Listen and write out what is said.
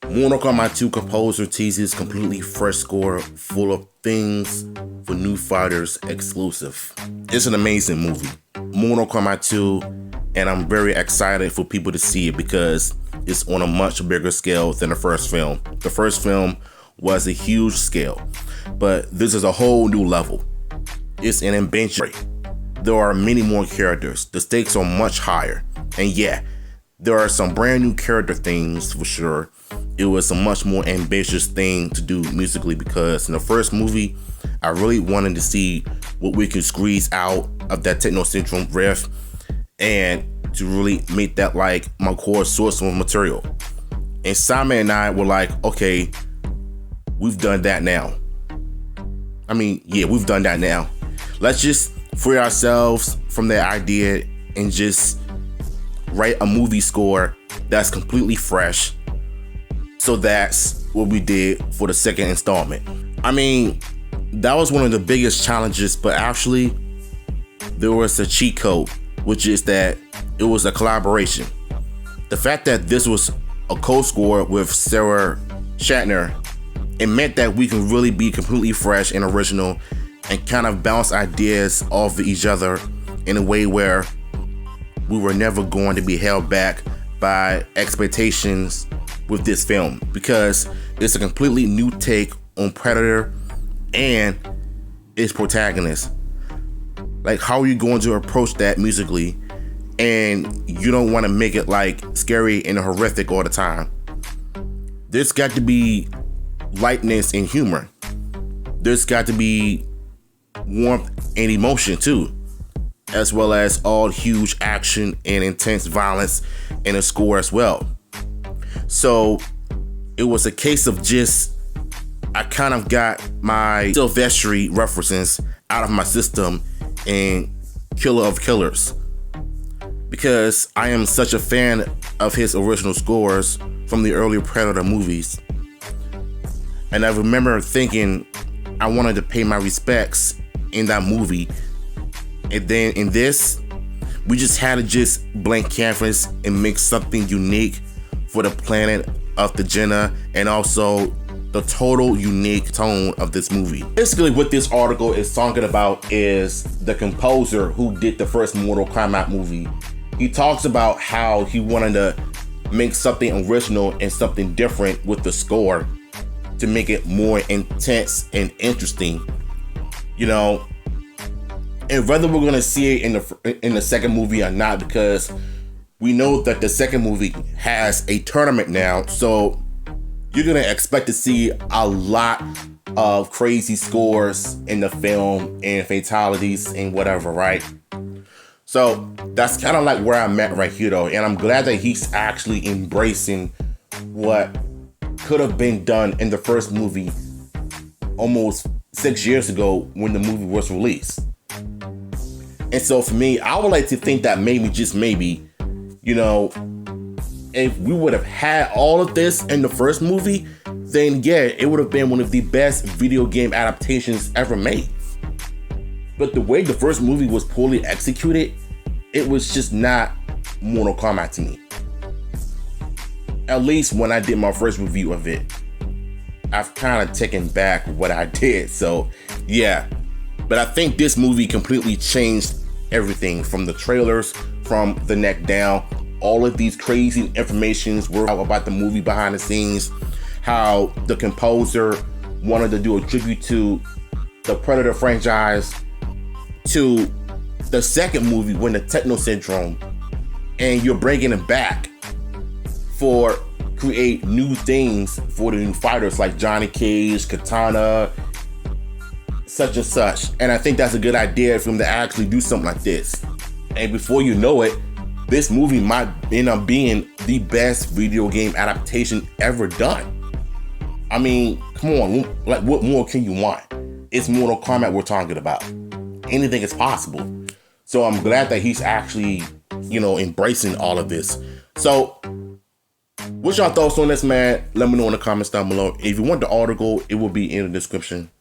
Mortal Kombat 2 composer teases completely fresh score full of things for new fighters exclusive. It's an amazing movie, Mortal Kombat 2, and I'm very excited for people to see it because it's on a much bigger scale than the first film. The first film was a huge scale, but this is a whole new level. It's an adventure. There are many more characters. The stakes are much higher. And yeah, there are some brand new character things for sure. It was a much more ambitious thing to do musically because in the first movie, I really wanted to see what we could squeeze out of that techno syndrome riff and to really make that like my core source of material. And Simon and I were like, okay, we've done that now. We've done that now. Let's just free ourselves from that idea and just write a movie score that's completely fresh. So that's what we did for the second installment. That was one of the biggest challenges, but actually there was a cheat code, which is that it was a collaboration. The fact that this was a co-score with Sarah Shatner, it meant that we can really be completely fresh and original and kind of bounce ideas off of each other in a way where we were never going to be held back by expectations with this film because it's a completely new take on Predator and its protagonist. Like, how are you going to approach that musically? And you don't want to make it like scary and horrific all the time. There's got to be lightness and humor. There's got to be warmth and emotion too, as well as all huge action and intense violence in a score as well. So it was a case of I kind of got my Sylvester references out of my system and Killer of Killers, because I am such a fan of his original scores from the earlier Predator movies. And I remember thinking I wanted to pay my respects in that movie. And then in this, we just had to just blank canvas and make something unique for the planet of the Jenna and also the total unique tone of this movie. Basically what this article is talking about is the composer who did the first Mortal Kombat movie. He talks about how he wanted to make something original and something different with the score to make it more intense and interesting, and whether we're gonna see it in the second movie or not, because we know that the second movie has a tournament now, so you're gonna expect to see a lot of crazy scores in the film and fatalities and whatever, right? So that's kind of like where I'm at right here though, and I'm glad that he's actually embracing what could have been done in the first movie almost 6 years ago when the movie was released. And so for me, I would like to think that maybe, just maybe, if we would have had all of this in the first movie, then yeah, it would have been one of the best video game adaptations ever made. But the way the first movie was poorly executed, it was just not Mortal Kombat to me. At least when I did my first review of it. I've kind of taken back what I did, so yeah. But I think this movie completely changed everything from the trailers, from the neck down. All of these crazy informations were about the movie behind the scenes, how the composer wanted to do a tribute to the Predator franchise, to the second movie when the Techno Syndrome, and you're bringing it back for create new things for the new fighters like Johnny Cage, Katana, such and such. And I think that's a good idea for them to actually do something like this. And before you know it, this movie might end up being the best video game adaptation ever done. Come on, like what more can you want? It's Mortal Kombat we're talking about. Anything is possible. So I'm glad that he's actually, embracing all of this. So what's your thoughts on this, man? Let me know in the comments down below. If you want the article, it will be in the description.